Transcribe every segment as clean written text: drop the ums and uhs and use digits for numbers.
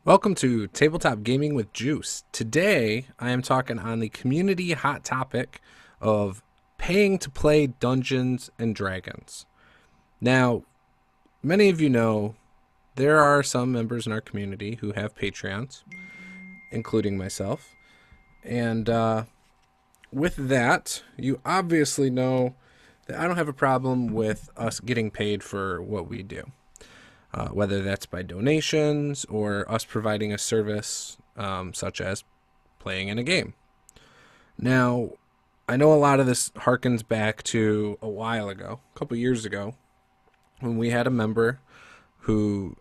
Welcome to Tabletop Gaming with Juice. Today, I am talking on the community hot topic of paying to play Dungeons and Dragons. Now, many of you know there are some members in our community who have Patreons, including myself. And with that, you obviously know that I don't have a problem with us getting paid for what we do. Whether that's by donations or us providing a service such as playing in a game. Now, I know a lot of this harkens back to a while ago, a couple years ago, when we had a member who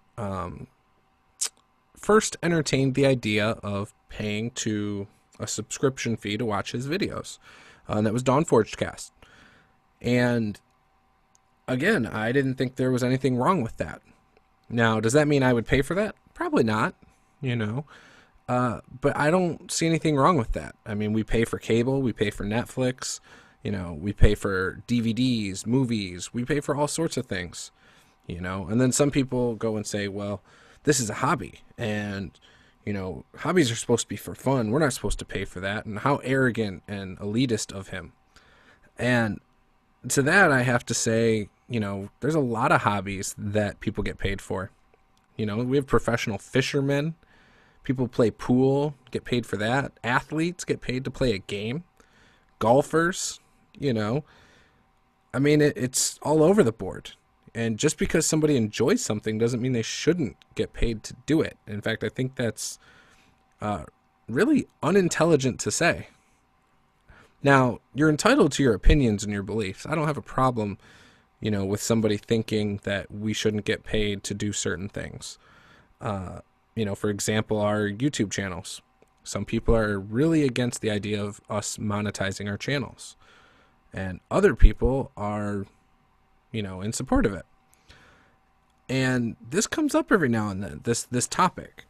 first entertained the idea of paying to a subscription fee to watch his videos. And that was Dawn Forgedcast. And again, I didn't think there was anything wrong with that. Now, does that mean I would pay for that? Probably not, but I don't see anything wrong with that. I mean, we pay for cable, we pay for Netflix, we pay for DVDs, movies, we pay for all sorts of things, and then some people go and say, well, this is a hobby and, hobbies are supposed to be for fun. We're not supposed to pay for that. And how arrogant and elitist of him. And to that, I have to say, there's a lot of hobbies that people get paid for. We have professional fishermen. People play pool, get paid for that. Athletes get paid to play a game. Golfers, I mean, it's all over the board. And just because somebody enjoys something doesn't mean they shouldn't get paid to do it. In fact, I think that's really unintelligent to say. Now, you're entitled to your opinions and your beliefs. I don't have a problem, with somebody thinking that we shouldn't get paid to do certain things. For example, our YouTube channels. Some people are really against the idea of us monetizing our channels. And other people are, in support of it. And this comes up every now and then, this topic.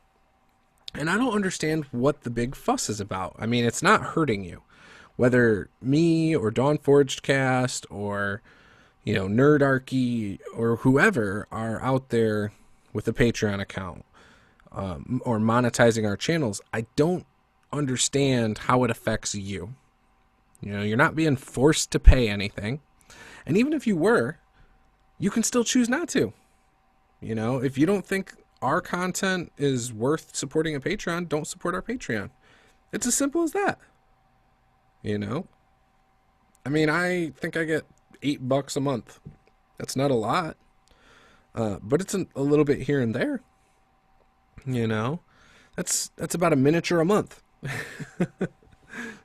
And I don't understand what the big fuss is about. I mean, it's not hurting you. Whether me or Dawn Forgedcast or, Nerdarchy or whoever are out there with a Patreon account or monetizing our channels, I don't understand how it affects you. You're not being forced to pay anything. And even if you were, you can still choose not to. If you don't think our content is worth supporting a Patreon, don't support our Patreon. It's as simple as that. I mean, I think I get $8 a month. That's not a lot, but it's a little bit here and there. That's about a miniature a month.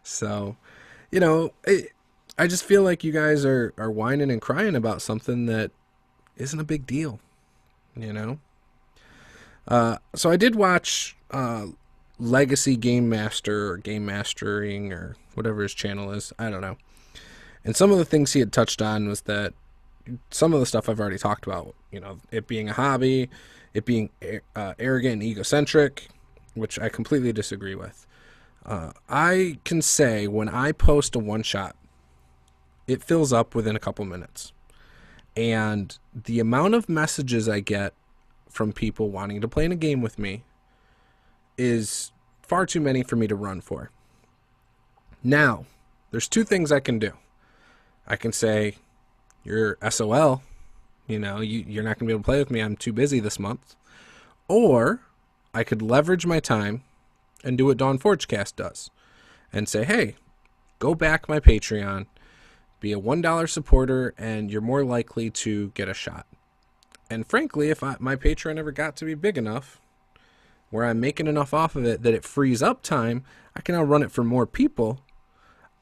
So, I just feel like you guys are whining and crying about something that isn't a big deal. So I did watch Legacy Game Master or Game Mastering or whatever his channel is. I don't know. And some of the things he had touched on was that some of the stuff I've already talked about, it being a hobby, it being arrogant and egocentric, which I completely disagree with. I can say when I post a one-shot, it fills up within a couple minutes. And the amount of messages I get from people wanting to play in a game with me is far too many for me to run for. Now, there's two things I can do. I can say, you're SOL, you're not going to be able to play with me, I'm too busy this month. Or I could leverage my time and do what Dawn Forgedcast does and say, hey, go back my Patreon, be a $1 supporter, and you're more likely to get a shot. And frankly, if my Patreon ever got to be big enough where I'm making enough off of it that it frees up time, I can now run it for more people.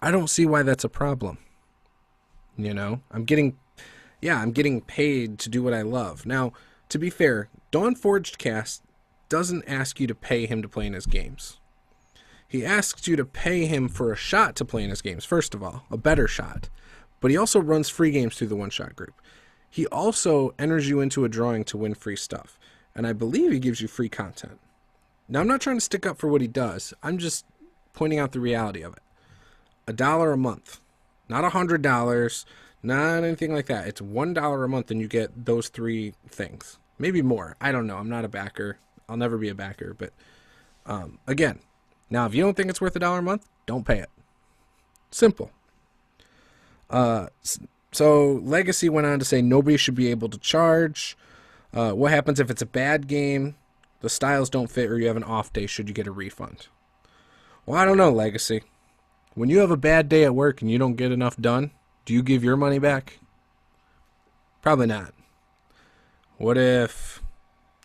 I don't see why that's a problem. I'm getting paid to do what I love. Now, to be fair, Dawn Forgedcast doesn't ask you to pay him to play in his games. He asks you to pay him for a shot to play in his games, first of all, a better shot. But he also runs free games through the one-shot group. He also enters you into a drawing to win free stuff. And I believe he gives you free content. Now, I'm not trying to stick up for what he does. I'm just pointing out the reality of it. $1 a month. Not $100, not anything like that. It's $1 a month and you get those three things. Maybe more. I don't know. I'm not a backer. I'll never be a backer. But again, now if you don't think it's worth $1 a month, don't pay it. Simple. So Legacy went on to say nobody should be able to charge. What happens if it's a bad game, the styles don't fit, or you have an off day? Should you get a refund? Well, I don't know, Legacy. When you have a bad day at work and you don't get enough done, do you give your money back? Probably not. What if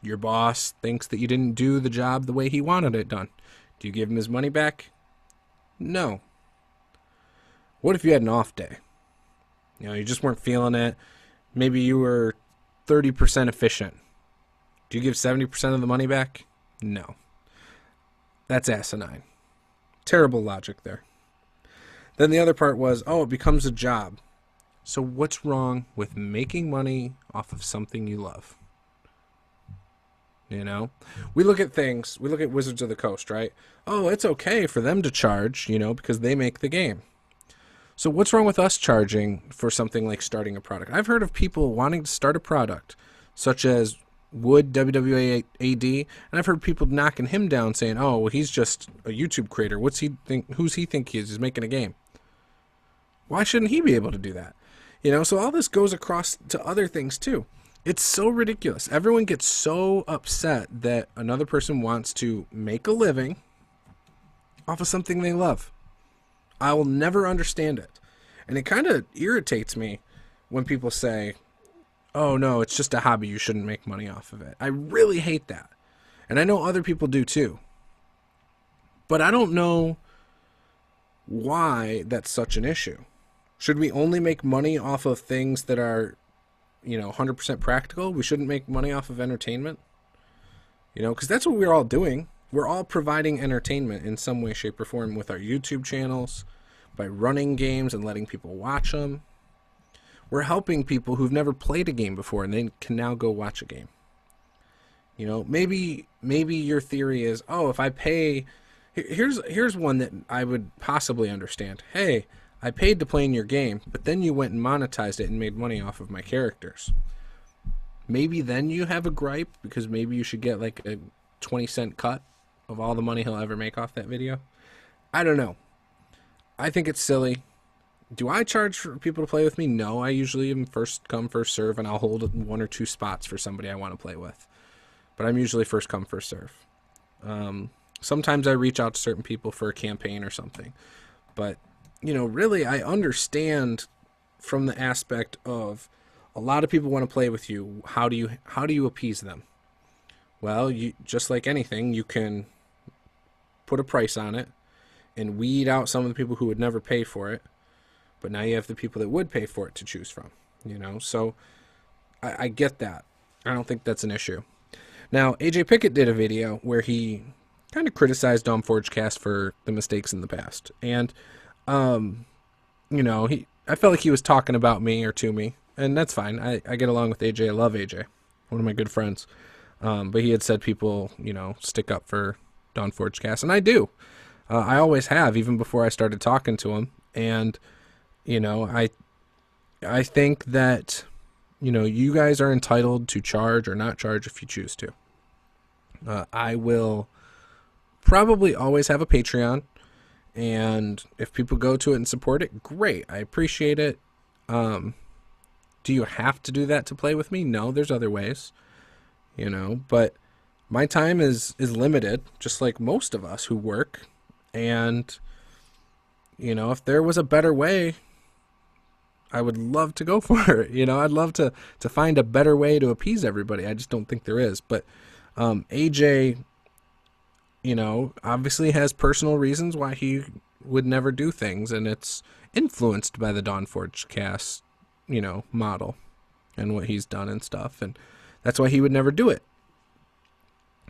your boss thinks that you didn't do the job the way he wanted it done? Do you give him his money back? No. What if you had an off day? You know, you just weren't feeling it. Maybe you were 30% efficient. Do you give 70% of the money back? No. That's asinine. Terrible logic there. Then the other part was, it becomes a job. So what's wrong with making money off of something you love? You know, we look at Wizards of the Coast, right? Oh, it's okay for them to charge, because they make the game. So what's wrong with us charging for something like starting a product? I've heard of people wanting to start a product, such as Wood WWAD, and I've heard people knocking him down saying, "Oh, well, he's just a YouTube creator. Who's he think he is? He's making a game." Why shouldn't he be able to do that? So all this goes across to other things too. It's so ridiculous. Everyone gets so upset that another person wants to make a living off of something they love. I will never understand it. And it kind of irritates me when people say, "Oh no, it's just a hobby. You shouldn't make money off of it." I really hate that. And I know other people do too. But I don't know why that's such an issue. Should we only make money off of things that are, 100% practical? We shouldn't make money off of entertainment? Because that's what we're all doing. We're all providing entertainment in some way, shape, or form with our YouTube channels, by running games and letting people watch them. We're helping people who've never played a game before and they can now go watch a game. Maybe your theory is, if I pay... Here's one that I would possibly understand. Hey, I paid to play in your game, but then you went and monetized it and made money off of my characters. Maybe then you have a gripe, because maybe you should get like a 20-cent cut of all the money he'll ever make off that video. I don't know. I think it's silly. Do I charge for people to play with me? No, I usually am first come, first serve, and I'll hold 1 or 2 spots for somebody I want to play with. But I'm usually first come, first serve. Sometimes I reach out to certain people for a campaign or something. But, really, I understand from the aspect of a lot of people want to play with you. How do you appease them? Well, just like anything, you can put a price on it and weed out some of the people who would never pay for it. But now you have the people that would pay for it to choose from, So I get that. I don't think that's an issue. Now, AJ Pickett did a video where he kind of criticized DawnForgeCast for the mistakes in the past. And, I felt like he was talking about me or to me. And that's fine. I get along with AJ. I love AJ. One of my good friends. But he had said people, stick up for DawnForgeCast. And I do. I always have, even before I started talking to him. And, I think that, you guys are entitled to charge or not charge if you choose to. I will probably always have a Patreon. And if people go to it and support it, great. I appreciate it. Do you have to do that to play with me? No, there's other ways, but my time is limited, just like most of us who work. And, if there was a better way, I would love to go for it. I'd love to find a better way to appease everybody. I just don't think there is. But AJ, obviously has personal reasons why he would never do things. And it's influenced by the DawnForgeCast, model and what he's done and stuff. And that's why he would never do it.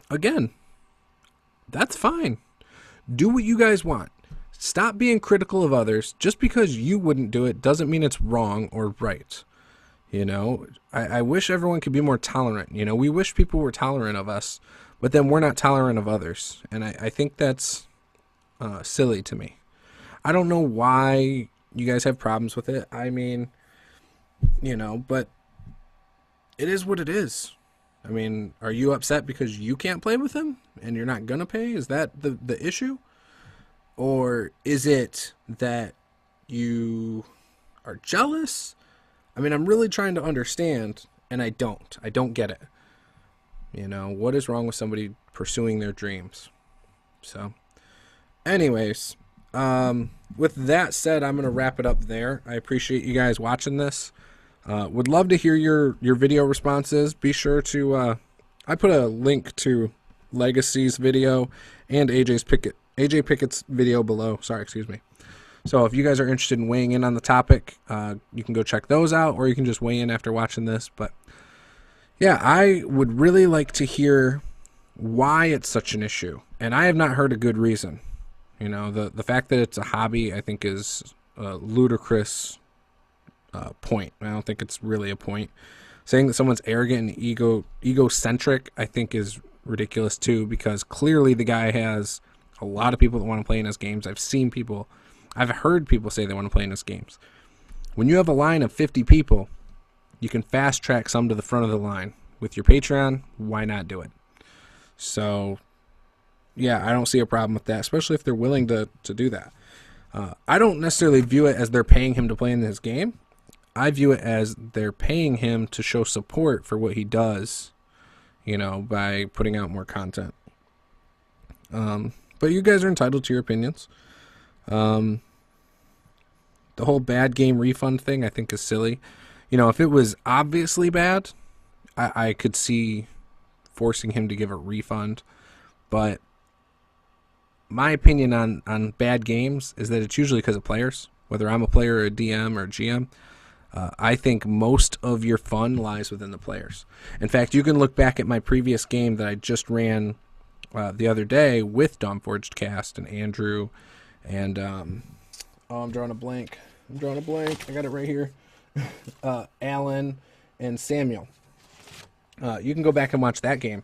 Again, that's fine. Do what you guys want. Stop being critical of others. Just because you wouldn't do it doesn't mean it's wrong or right. I wish everyone could be more tolerant. We wish people were tolerant of us, but then we're not tolerant of others. And I think that's silly to me. I don't know why you guys have problems with it. I mean, but it is what it is. I mean, are you upset because you can't play with him and you're not gonna pay? Is that the issue? Or is it that you are jealous? I mean, I'm really trying to understand, and I don't. I don't get it. You know, what is wrong with somebody pursuing their dreams? So, anyways, with that said, I'm going to wrap it up there. I appreciate you guys watching this. Would love to hear your video responses. Be sure to, I put a link to Legacy's video and AJ Pickett's video below. Sorry, excuse me. So if you guys are interested in weighing in on the topic, you can go check those out, or you can just weigh in after watching this. But yeah, I would really like to hear why it's such an issue. And I have not heard a good reason. You know, the fact that it's a hobby, I think, is a ludicrous point. I don't think it's really a point. Saying that someone's arrogant and egocentric, I think, is ridiculous too, because clearly the guy has a lot of people that want to play in his games. I've heard people say they want to play in his games. When you have a line of 50 people, you can fast track some to the front of the line. With your Patreon, why not do it? So, yeah, I don't see a problem with that, especially if they're willing to do that. I don't necessarily view it as they're paying him to play in his game. I view it as they're paying him to show support for what he does, you know, by putting out more content. But you guys are entitled to your opinions. The whole bad game refund thing, I think, is silly. You know, if it was obviously bad, I could see forcing him to give a refund. But my opinion on bad games is that it's usually because of players, whether I'm a player or a DM or a GM. I think most of your fun lies within the players. In fact, you can look back at my previous game that I just ran the other day with Dawnforged Cast and Andrew and I'm drawing a blank. I got it right here. Alan and Samuel. You can go back and watch that game,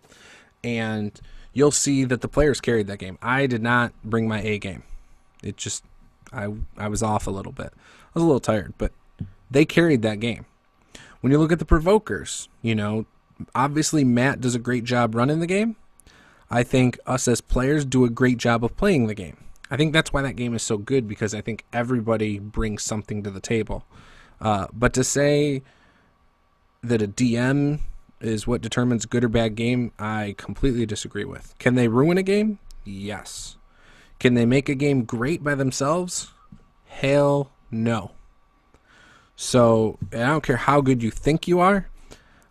and you'll see that the players carried that game. I did not bring my A game. It just, I was off a little bit. I was a little tired, but they carried that game. When you look at the provokers, you know, obviously Matt does a great job running the game. I think us as players do a great job of playing the game. I think that's why that game is so good, because I think everybody brings something to the table. But to say that a DM is what determines good or bad game, I completely disagree with. Can they ruin a game? Yes. Can they make a game great by themselves? Hell no. So, I don't care how good you think you are.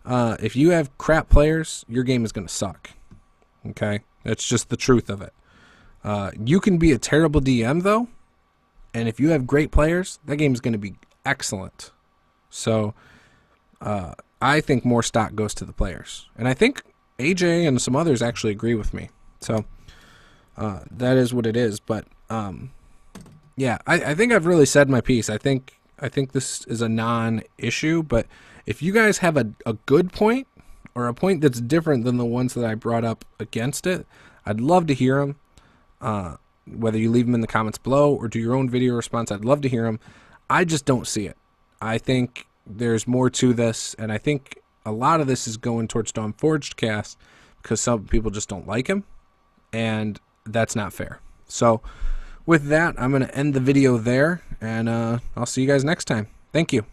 If you have crap players, your game is going to suck. Okay? That's just the truth of it. You can be a terrible DM, though, and if you have great players, that game is going to be excellent. So, I think more stock goes to the players. And I think AJ and some others actually agree with me. So, that is what it is. But, yeah, I think I've really said my piece. I think this is a non-issue, but if you guys have a good point, or a point that's different than the ones that I brought up against it, I'd love to hear them. Whether you leave them in the comments below or do your own video response, I'd love to hear them. I just don't see it. I think there's more to this, and I think a lot of this is going towards Dawnforged Cast because some people just don't like him, and that's not fair. So with that, I'm going to end the video there, and I'll see you guys next time. Thank you.